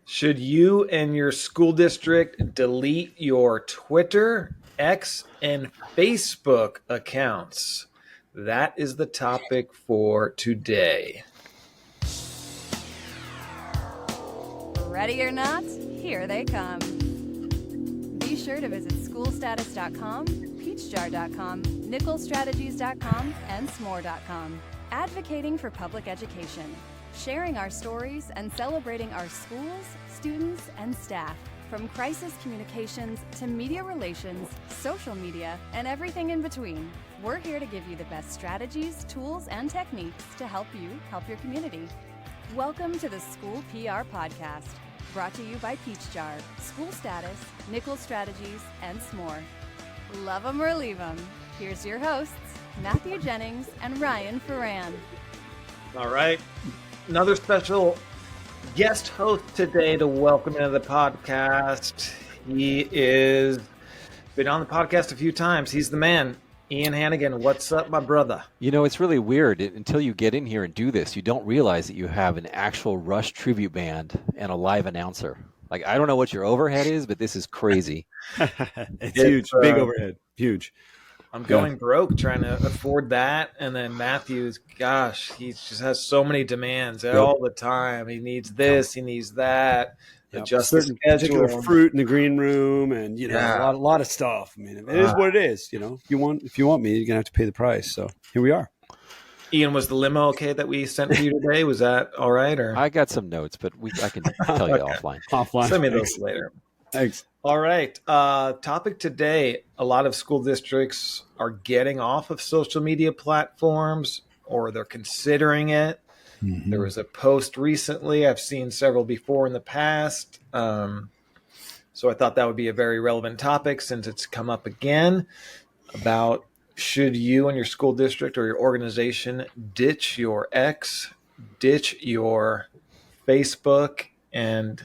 Should you and your school district delete your Twitter, X, and Facebook accounts? That is the topic for today. Ready or not, here they come. Be sure to visit schoolstatus.com, peachjar.com, nickelstrategies.com, and smore.com. Advocating for public education, sharing our stories, and celebrating our schools, students, and staff. From crisis communications to media relations, social media, and everything in between, we're here to give you the best strategies, tools, and techniques to help you help your community. Welcome to the School PR Podcast, brought to you by Peach Jar, School Status, Nickel Strategies, and S'more. Love 'em or leave 'em. Here's your hosts, Matthew Jennings and Ryan Ferran. All right. Another special guest host today to welcome into the podcast. He is been on the podcast a few times. He's the man. Ian Hannigan, what's up, my brother? You know, it's really weird. Until you get in here and do this, you don't realize that you have an actual Rush tribute band and a live announcer. Like, I don't know what your overhead is, but this is crazy. It's huge. Big overhead. Huge. I'm going broke trying to afford that. And then Matthews, gosh, he just has so many demands all the time. He needs this, he needs that. Adjust the schedule. Particular fruit in the green room, and a lot of stuff. I mean, it is what it is. You know, if you want me, you're gonna have to pay the price. So here we are. Ian, was the limo okay that we sent to you today? Was that all right? Or I got some notes, but I can tell you offline. Send me those later. Thanks. All right. Topic today: a lot of school districts are getting off of social media platforms, or they're considering it. Mm-hmm. There was a post recently. I've seen several before in the past. So I thought that would be a very relevant topic since it's come up again about should you and your school district or your organization ditch your X, ditch your Facebook, and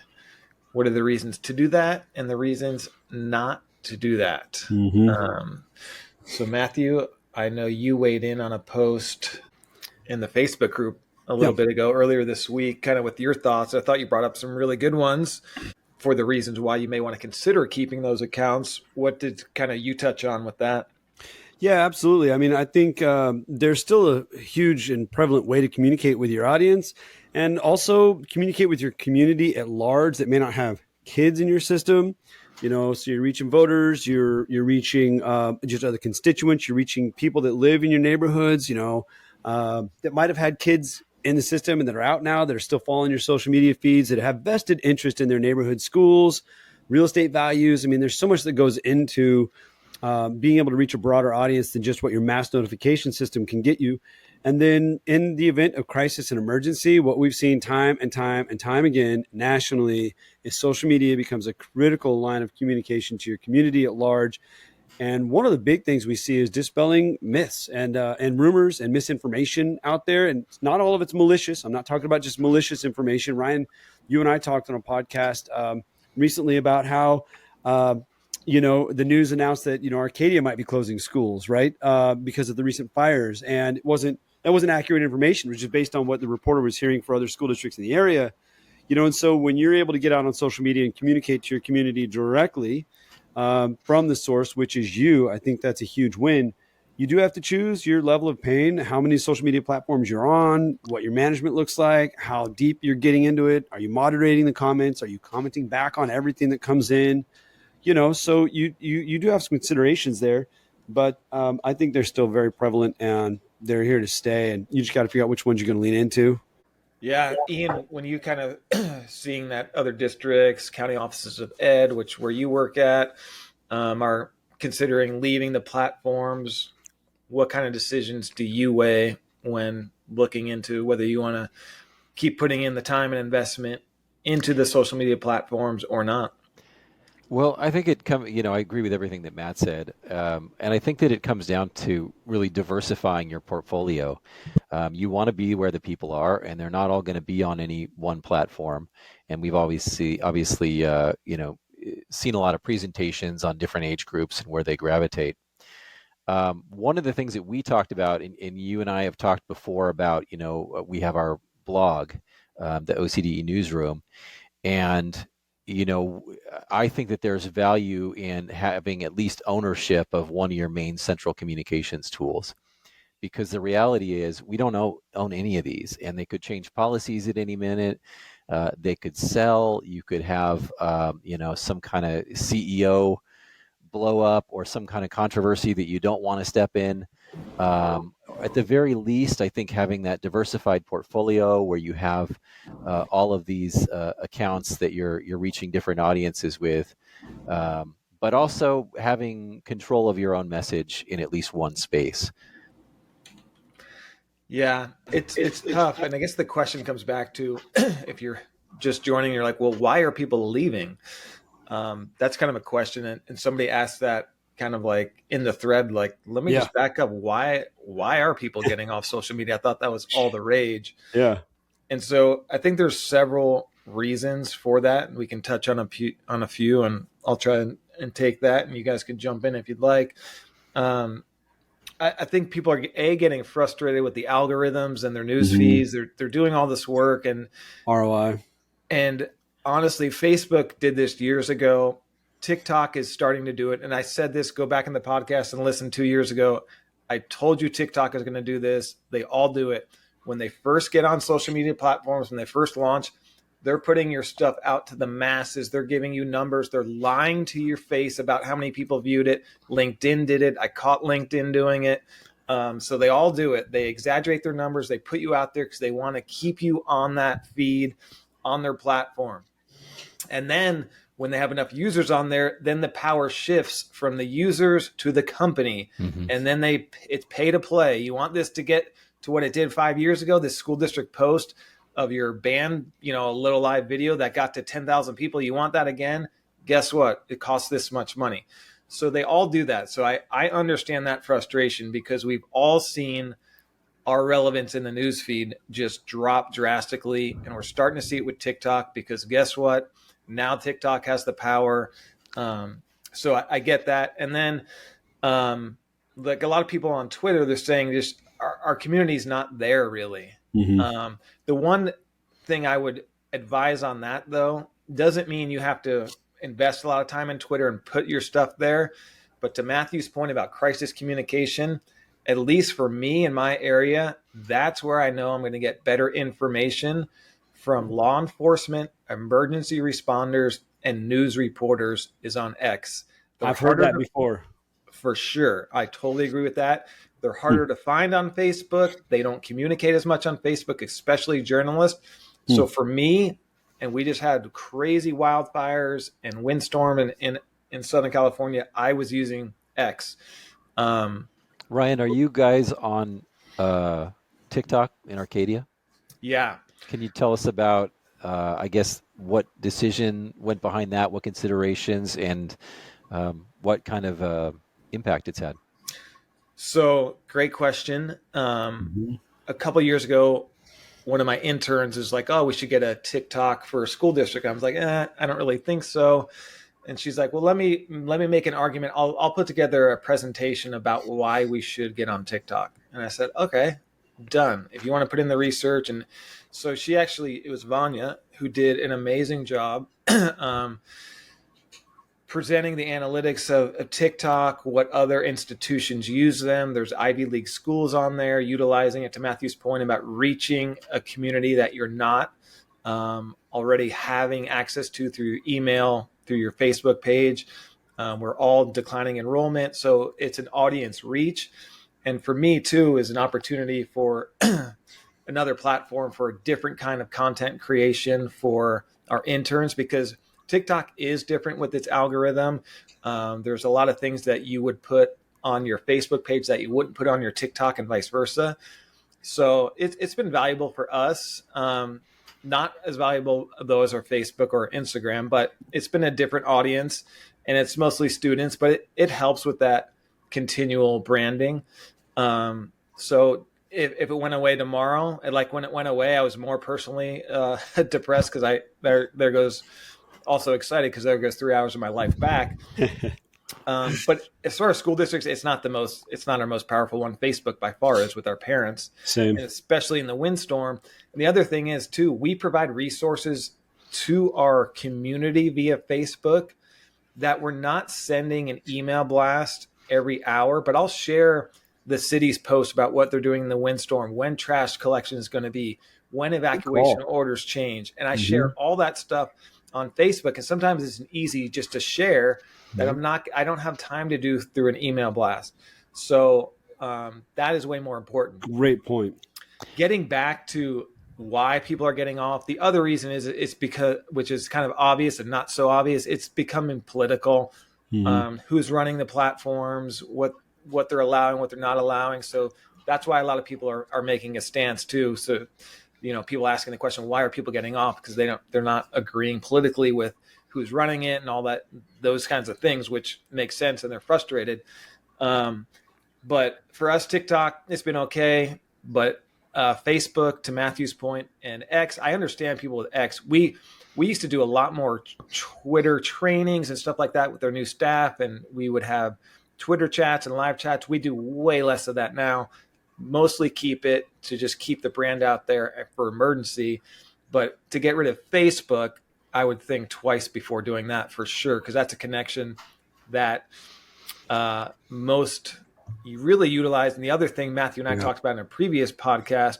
what are the reasons to do that and the reasons not to do that? Mm-hmm. So Matthew, I know you weighed in on a post in the Facebook group a little bit ago, earlier this week, kind of with your thoughts. I thought you brought up some really good ones for the reasons why you may want to consider keeping those accounts. What did kind of you touch on with that? Yeah, absolutely. I mean, I think there's still a huge and prevalent way to communicate with your audience and also communicate with your community at large that may not have kids in your system. You know, so you're reaching voters, you're reaching just other constituents, you're reaching people that live in your neighborhoods, that might have had kids in the system and that are out now, that are still following your social media feeds, that have vested interest in their neighborhood schools, real estate values. I mean, there's so much that goes into being able to reach a broader audience than just what your mass notification system can get you. And then in the event of crisis and emergency, what we've seen time and time again nationally is social media becomes a critical line of communication to your community at large. And one of the big things we see is dispelling myths and rumors and misinformation out there. And not all of it's malicious. I'm not talking about just malicious information. Ryan, you and I talked on a podcast recently about how, the news announced that, Arcadia might be closing schools, right? Because of the recent fires. And that wasn't accurate information, which is based on what the reporter was hearing for other school districts in the area. And so when you're able to get out on social media and communicate to your community directly, from the source, which is you, I think that's a huge win. You do have to choose your level of pain, how many social media platforms you're on, what your management looks like, how deep you're getting into it. Are you moderating the comments? Are you commenting back on everything that comes in? So you do have some considerations there, but I think they're still very prevalent and they're here to stay. And you just got to figure out which ones you're going to lean into. Yeah, Ian, when you kind of seeing that other districts, county offices of ed, where you work at, are considering leaving the platforms, what kind of decisions do you weigh when looking into whether you want to keep putting in the time and investment into the social media platforms or not? Well, I think I agree with everything that Matt said. And I think that it comes down to really diversifying your portfolio. You want to be where the people are, and they're not all going to be on any one platform. And we've obviously seen a lot of presentations on different age groups and where they gravitate. One of the things that we talked about, and you and I have talked before about, we have our blog, the OCDE Newsroom. And, I think that there's value in having at least ownership of one of your main central communications tools, because the reality is we don't own any of these, and they could change policies at any minute. They could sell. You could have, some kind of CEO blow up or some kind of controversy that you don't want to step in. At the very least, I think having that diversified portfolio where you have all of these accounts that you're reaching different audiences with, but also having control of your own message in at least one space. Yeah, it's tough. And I guess the question comes back to if you're just joining, you're like, well, why are people leaving? That's kind of a question. And somebody asked that kind of like in the thread, like, let me just back up. Why are people getting off social media? I thought that was all the rage. Yeah. And so I think there's several reasons for that. And we can touch on a few, and I'll try and take that, and you guys can jump in if you'd like. I think people are getting frustrated with the algorithms and their news feeds. They're doing all this work and ROI. And honestly, Facebook did this years ago. TikTok is starting to do it. And I said this, go back in the podcast and listen 2 years ago. I told you TikTok is going to do this. They all do it. When they first get on social media platforms, when they first launch, they're putting your stuff out to the masses. They're giving you numbers. They're lying to your face about how many people viewed it. LinkedIn did it. I caught LinkedIn doing it. So they all do it. They exaggerate their numbers. They put you out there because they want to keep you on that feed, on their platform. And then when they have enough users on there, then the power shifts from the users to the company. And then it's pay to play. You want this to get to what it did 5 years ago, this school district post of your band, a little live video that got to 10,000 people. You want that again? Guess what? It costs this much money. So they all do that. So I understand that frustration, because we've all seen our relevance in the newsfeed just drop drastically. And we're starting to see it with TikTok, because guess what? Now TikTok has the power. So I get that. And then like a lot of people on Twitter, they're saying just our community is not there really. The one thing I would advise on that, though, doesn't mean you have to invest a lot of time in Twitter and put your stuff there. But to Matthew's point about crisis communication, at least for me in my area, that's where I know I'm going to get better information from law enforcement, emergency responders, and news reporters is on X. I've heard that before. For sure. I totally agree with that. They're harder to find on Facebook. They don't communicate as much on Facebook, especially journalists. So for me, and we just had crazy wildfires and windstorm in Southern California, I was using X. Ryan, are you guys on TikTok in Arcadia? Yeah. Can you tell us about, I guess, what decision went behind that, what considerations, and what kind of impact it's had? So great question. A couple years ago, one of my interns is like, oh, we should get a TikTok for a school district. I was like, I don't really think so. And she's like, well, let me make an argument. I'll put together a presentation about why we should get on TikTok. And I said, okay, done. If you want to put in the research. And so it was Vanya who did an amazing job presenting the analytics of TikTok, what other institutions use them. There's Ivy League schools on there utilizing it, to Matthew's point about reaching a community that you're not already having access to through email, through your Facebook page. We're all declining enrollment. So it's an audience reach. And for me too, is an opportunity for another platform for a different kind of content creation for our interns, because TikTok is different with its algorithm. There's a lot of things that you would put on your Facebook page that you wouldn't put on your TikTok, and vice versa. So it's been valuable for us. Not as valuable though as our Facebook or Instagram, but it's been a different audience, and it's mostly students, but it helps with that continual branding. So if it went away tomorrow, and like when it went away, I was more personally depressed, because there goes also excited because there goes 3 hours of my life back. But as far as school districts, it's not our most powerful one. Facebook by far is with our parents. Same. And especially in the windstorm. And the other thing is too, we provide resources to our community via Facebook that we're not sending an email blast every hour, but I'll share the city's post about what they're doing in the windstorm, when trash collection is going to be, when evacuation orders change. And I share all that stuff on Facebook. And sometimes it's easy just to share that I don't have time to do through an email blast. So that is way more important. Great point. Getting back to why people are getting off, the other reason is it's because, which is kind of obvious and not so obvious, it's becoming political. Who's running the platforms, what they're allowing, what they're not allowing. So that's why a lot of people are making a stance too. So, people asking the question, why are people getting off? Because they're not agreeing politically with who's running it and all that, those kinds of things, which makes sense, and they're frustrated. But for us, TikTok, it's been okay. But Facebook, to Matthew's point, and X, I understand people with X. We used to do a lot more Twitter trainings and stuff like that with our new staff, and we would have Twitter chats and live chats. We do way less of that now. Mostly keep it to just keep the brand out there for emergency. But to get rid of Facebook, I would think twice before doing that for sure, because that's a connection that most you really utilize. And the other thing Matthew and I talked about in a previous podcast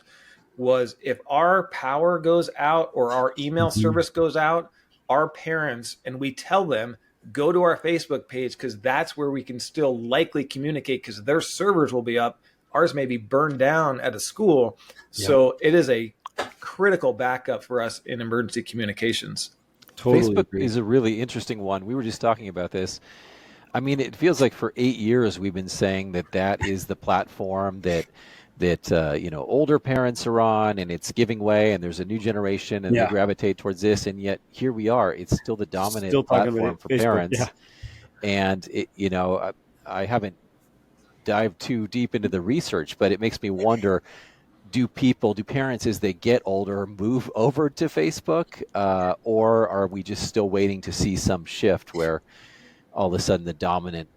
was if our power goes out or our email service goes out, our parents, and we tell them, go to our Facebook page, because that's where we can still likely communicate, because their servers will be up. Ours may be burned down at a school. So it is a critical backup for us in emergency communications. Totally Facebook is a really interesting one. We were just talking about this. I mean, it feels like for 8 years we've been saying that is the platform that older parents are on, and it's giving way, and there's a new generation, and they gravitate towards this, and yet here we are. It's still the dominant platform for Facebook, parents. And I haven't dived too deep into the research, but it makes me wonder: do parents, as they get older, move over to Facebook, or are we just still waiting to see some shift where all of a sudden the dominant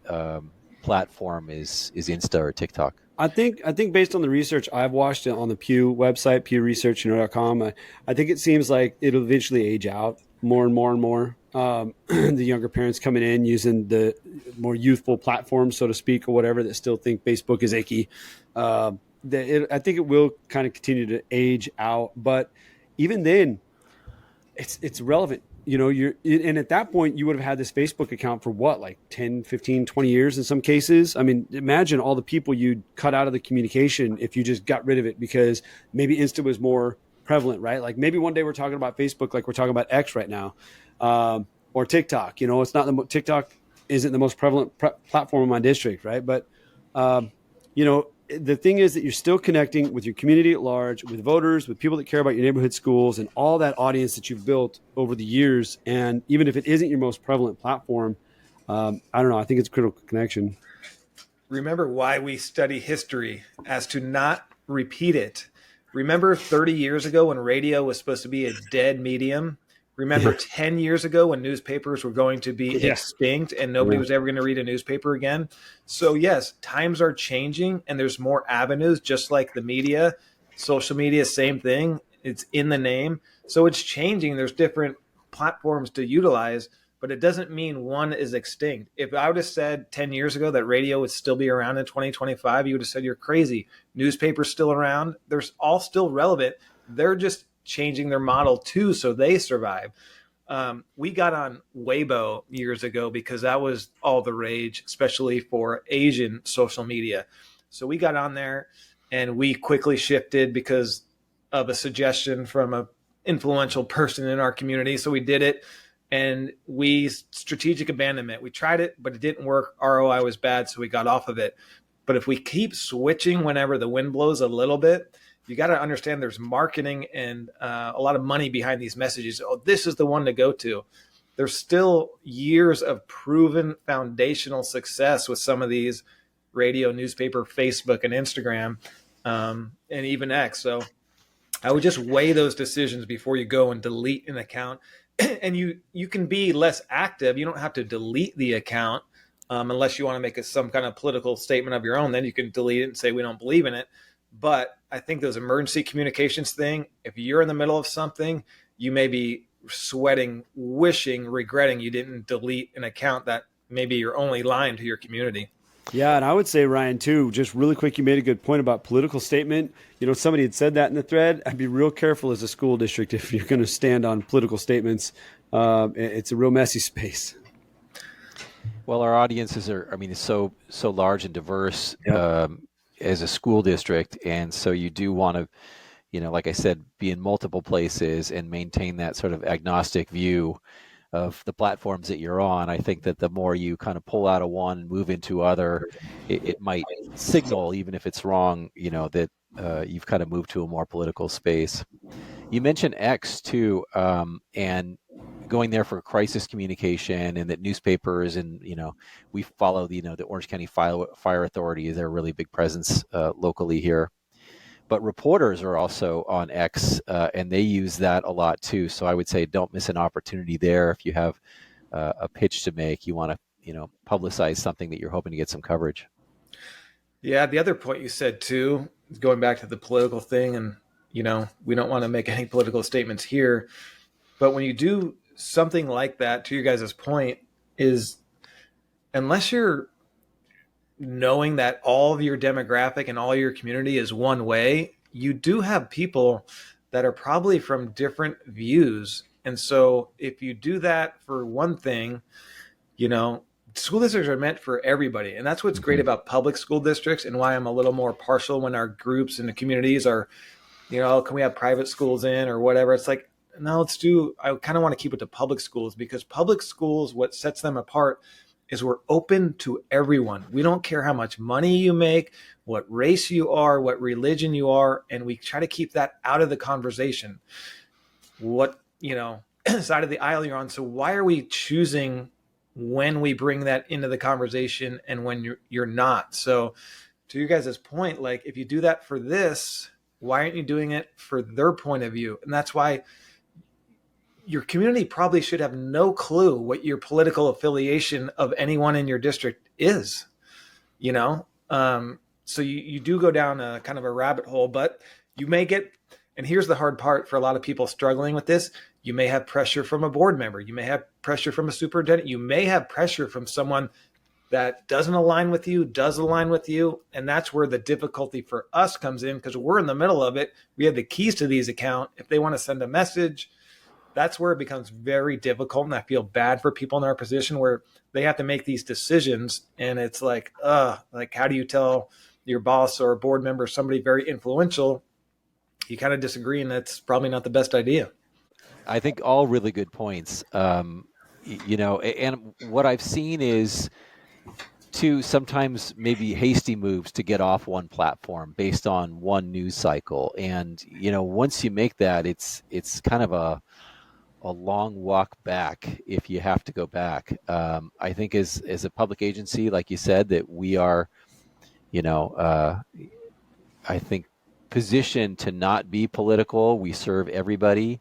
platform is Insta or TikTok? I think based on the research I've watched on the Pew website, pewresearch.com, I think it seems like it'll eventually age out more and more and more. The younger parents coming in using the more youthful platforms, so to speak, or whatever, that still think Facebook is icky. I think it will kind of continue to age out, but even then, it's relevant. And at that point, you would have had this Facebook account for what, like 10, 15, 20 years in some cases. I mean, imagine all the people you'd cut out of the communication if you just got rid of it, because maybe Insta was more prevalent, right? Like maybe one day we're talking about Facebook like we're talking about X right now, or TikTok. It's not TikTok isn't the most prevalent platform in my district, right? But, the thing is that you're still connecting with your community at large, with voters, with people that care about your neighborhood schools, and all that audience that you've built over the years. And even if it isn't your most prevalent platform, I don't know, I think it's a critical connection. Remember why we study history, as to not repeat it. Remember 30 years ago when radio was supposed to be a dead medium? Remember 10 years ago when newspapers were going to be extinct and nobody was ever going to read a newspaper again? So yes, times are changing and there's more avenues, just like the media. Social media, same thing. It's in the name. So it's changing. There's different platforms to utilize, but it doesn't mean one is extinct. If I would have said 10 years ago that radio would still be around in 2025, you would have said you're crazy. Newspapers still around. They're all still relevant. They're just changing their model too, so they survive. We got on Weibo years ago because that was all the rage, especially for Asian social media. So we got on there and we quickly shifted because of a suggestion from an influential person in our community. So we did it, and we strategic abandonment. We tried it, but it didn't work. ROI was bad, so we got off of it. But if we keep switching whenever the wind blows a little bit, you got to understand there's marketing and a lot of money behind these messages. Oh, this is the one to go to. There's still years of proven foundational success with some of these radio, newspaper, Facebook, and Instagram, and even X. So I would just weigh those decisions before you go and delete an account. And you can be less active. You don't have to delete the account unless you want to make some kind of political statement of your own. Then you can delete it and say we don't believe in it. But I think those emergency communications thing, if you're in the middle of something, you may be sweating, wishing, regretting you didn't delete an account that maybe you're only lying to your community. Yeah, and I would say, Ryan, too, just really quick, you made a good point about political statement. Somebody had said that in the thread. I'd be real careful as a school district if you're going to stand on political statements. It's a real messy space. Well, our audiences is so large and diverse. Yep. As a school district, and so you do want to, like I said, be in multiple places and maintain that sort of agnostic view of the platforms that you're on. I think that the more you kind of pull out of one and move into other, it might signal, even if it's wrong, that you've kind of moved to a more political space. You mentioned X too, and going there for crisis communication, and that newspapers and we follow the Orange County Fire Authority is a really big presence locally here, but reporters are also on X and they use that a lot too. So I would say don't miss an opportunity there. If you have a pitch to make, you want to publicize something that you're hoping to get some coverage. Yeah, the other point you said too, going back to the political thing, and we don't want to make any political statements here, but when you do something like that, to your guys' point, is unless you're knowing that all of your demographic and all your community is one way, you do have people that are probably from different views. And so if you do that for one thing, school districts are meant for everybody. And that's what's great about public school districts, and why I'm a little more partial when our groups and the communities are, can we have private schools in or whatever? It's like, no, I kind of want to keep it to public schools, because public schools, what sets them apart is we're open to everyone. We don't care how much money you make, what race you are, what religion you are, and we try to keep that out of the conversation. What, side of the aisle you're on. So why are we choosing when we bring that into the conversation and when you're not? So to you guys' point, like if you do that for this, why aren't you doing it for their point of view? And that's why your community probably should have no clue what your political affiliation of anyone in your district is, so you do go down a kind of a rabbit hole, but you may get, and here's the hard part for a lot of people struggling with this, you may have pressure from a board member, you may have pressure from a superintendent, you may have pressure from someone that doesn't align with you, does align with you. And that's where the difficulty for us comes in, because we're in the middle of it. We have the keys to these accounts. If they want to send a message, that's where it becomes very difficult. And I feel bad for people in our position where they have to make these decisions. And it's like, how do you tell your boss or a board member, somebody very influential, you kind of disagree, and that's probably not the best idea. I think all really good points. And what I've seen is to sometimes maybe hasty moves to get off one platform based on one news cycle. And, once you make that, it's kind of a long walk back if you have to go back. I think as a public agency, like you said, that we are, I think positioned to not be political. We serve everybody.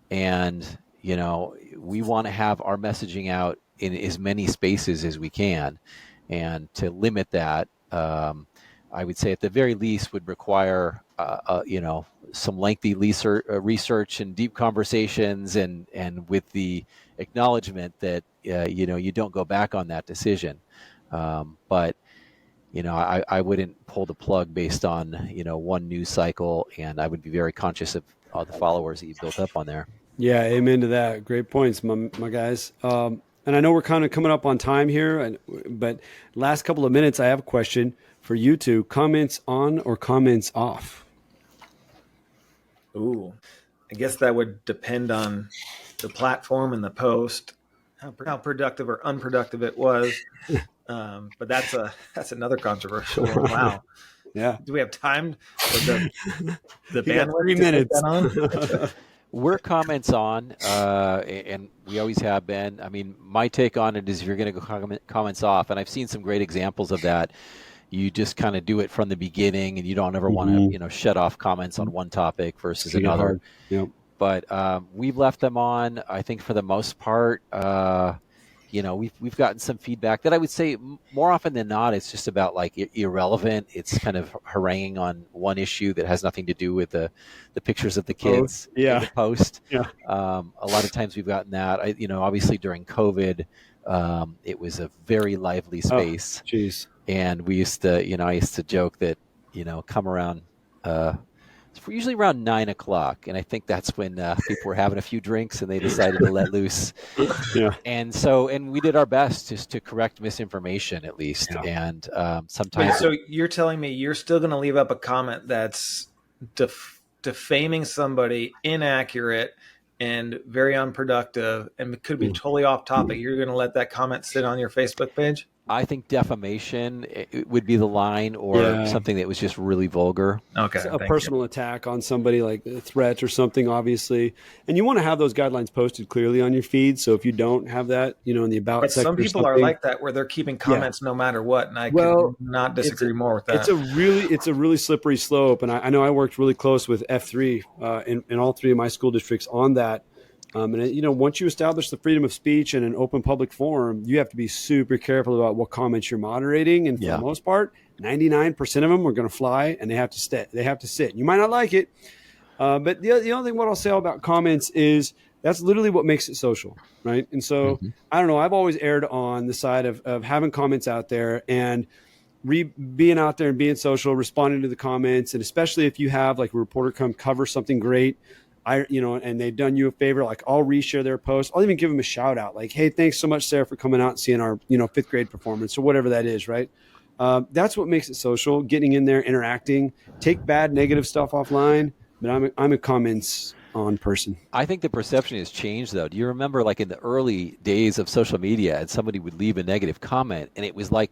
And, we want to have our messaging out in as many spaces as we can. And to limit that, I would say at the very least would require, some lengthy research and deep conversations, and with the acknowledgement that, you don't go back on that decision. But, I wouldn't pull the plug based on, one news cycle, and I would be very conscious of all the followers that you built up on there. Yeah, amen to that. Great points, my guys. And I know we're kind of coming up on time here, but last couple of minutes, I have a question for you two. Comments on or comments off? Ooh, I guess that would depend on the platform and the post, how productive or unproductive it was. But that's another controversial one. Wow. Yeah. Do we have time for the bandwidth? 3 minutes. We're comments on, and we always have been. I mean, my take on it is if you're going to go comments off, and I've seen some great examples of that. You just kind of do it from the beginning, and you don't ever want to, shut off comments on one topic versus another. Yep. But we've left them on, I think, for the most part. we've gotten some feedback that I would say more often than not, it's just about like irrelevant. It's kind of haranguing on one issue that has nothing to do with the pictures of the kids in the post. Yeah. A lot of times we've gotten that. Obviously during COVID, it was a very lively space. Jeez. And we used to, I used to joke that, come around, it's usually around 9 o'clock. And I think that's when people were having a few drinks and they decided to let loose. Yeah. And we did our best just to correct misinformation at least. Yeah. And sometimes. So you're telling me you're still going to leave up a comment that's defaming somebody, inaccurate, and very unproductive, and could be totally off topic. You're going to let that comment sit on your Facebook page? I think defamation it would be the line, or something that was just really vulgar. Okay. A personal attack on somebody, like a threat or something, obviously. And you want to have those guidelines posted clearly on your feed. So if you don't have that, in the about section. But some people are like that, where they're keeping comments no matter what. And I could not disagree more with that. It's a really slippery slope. And I know I worked really close with F3 in all three of my school districts on that. Once you establish the freedom of speech in an open public forum, you have to be super careful about what comments you're moderating. And for the most part, 99% of them are going to fly, and they have to stay. They have to sit. You might not like it, but the only thing what I'll say about comments is that's literally what makes it social, right? And so I don't know. I've always erred on the side of having comments out there and being out there and being social, responding to the comments, and especially if you have like a reporter come cover something great. And they've done you a favor, like I'll reshare their post. I'll even give them a shout out, like, hey, thanks so much, Sarah, for coming out and seeing our, 5th grade performance or whatever that is, right? That's what makes it social, getting in there, interacting, take bad, negative stuff offline. But I'm a comments on person. I think the perception has changed, though. Do you remember, like in the early days of social media, and somebody would leave a negative comment, and it was like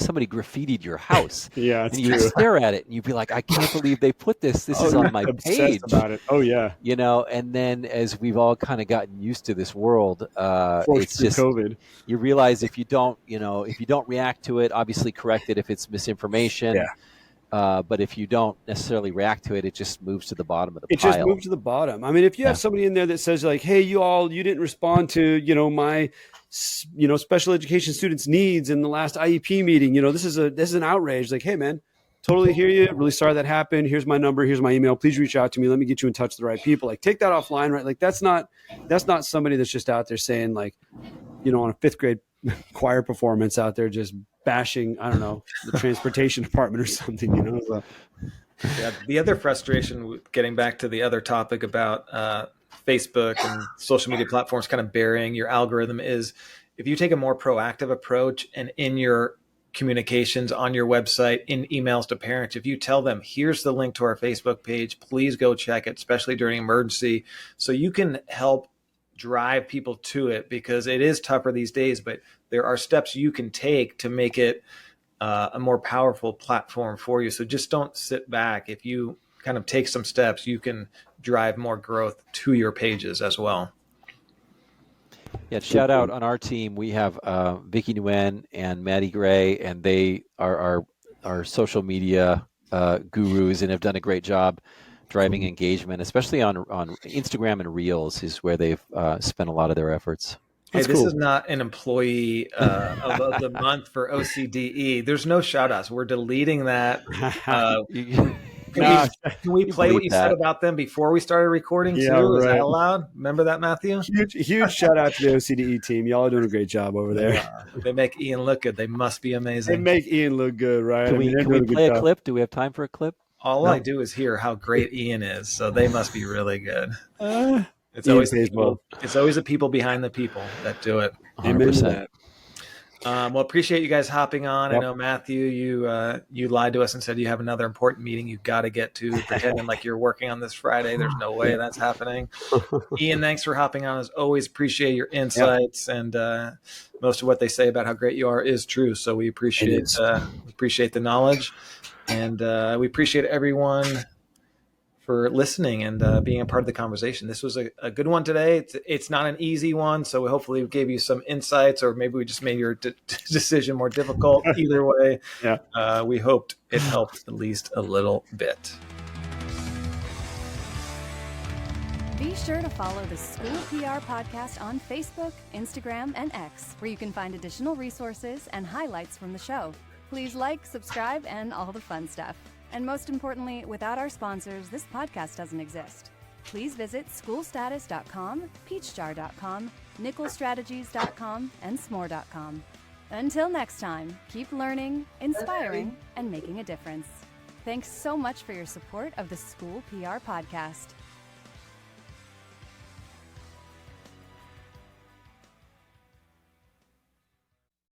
somebody graffitied your house. Yeah, it's and you'd stare at it, and you'd be like, "I can't believe they put this. This is on my page." About it. Oh yeah. And then as we've all kind of gotten used to this world, it's just COVID. You realize if you don't react to it, obviously correct it if it's misinformation. Yeah. But if you don't necessarily react to it, it just moves to the bottom of the pile. It just moves to the bottom. I mean, if you have somebody in there that says like, hey, you didn't respond to, my, special education students' needs in the last IEP meeting, this is an outrage. Like, hey, man, totally hear you. Really sorry that happened. Here's my number. Here's my email. Please reach out to me. Let me get you in touch with the right people. Like, take that offline, right? Like, that's not somebody that's just out there saying like, on a 5th grade choir performance out there just bashing, I don't know, the transportation department or something, So. Yeah, the other frustration, getting back to the other topic about Facebook and social media platforms kind of burying your algorithm, is if you take a more proactive approach and in your communications on your website, in emails to parents, if you tell them, here's the link to our Facebook page, please go check it, especially during emergency, so you can help drive people to it, because it is tougher these days, but there are steps you can take to make it a more powerful platform for you. So just don't sit back. If you kind of take some steps, you can drive more growth to your pages as well. Yeah, shout out on our team. We have Vicky Nguyen and Maddie Gray, and they are our social media gurus and have done a great job driving engagement, especially on Instagram and Reels is where they've spent a lot of their efforts. Hey, this is not an employee of the month for OCDE. There's no shout outs. We're deleting that. Can we play what you said about them before we started recording too? Yeah, right. Is that allowed? Remember that, Matthew? Huge shout out to the OCDE team. Y'all are doing a great job over there. They make Ian look good. They must be amazing. They make Ian look good, right? Can we play a clip? Do we have time for a clip? All I do is hear how great Ian is, so they must be really good. It's always the people behind the people that do it. 100%. Well, appreciate you guys hopping on. Yep. I know, Matthew, you lied to us and said you have another important meeting you've got to get to, pretending like you're working on this Friday. There's no way that's happening. Ian, thanks for hopping on. As always, appreciate your insights, and most of what they say about how great you are is true. So we appreciate the knowledge, and we appreciate everyone for listening and being a part of the conversation. This was a good one today. It's not an easy one, so hopefully we gave you some insights, or maybe we just made your decision more difficult. Either way, we hoped it helped at least a little bit. Be sure to follow the School PR Podcast on Facebook, Instagram, and X, where you can find additional resources and highlights from the show. Please like, subscribe, and all the fun stuff. And most importantly, without our sponsors, this podcast doesn't exist. Please visit schoolstatus.com, peachjar.com, nickelstrategies.com, and smore.com. Until next time, keep learning, inspiring, and making a difference. Thanks so much for your support of the School PR Podcast.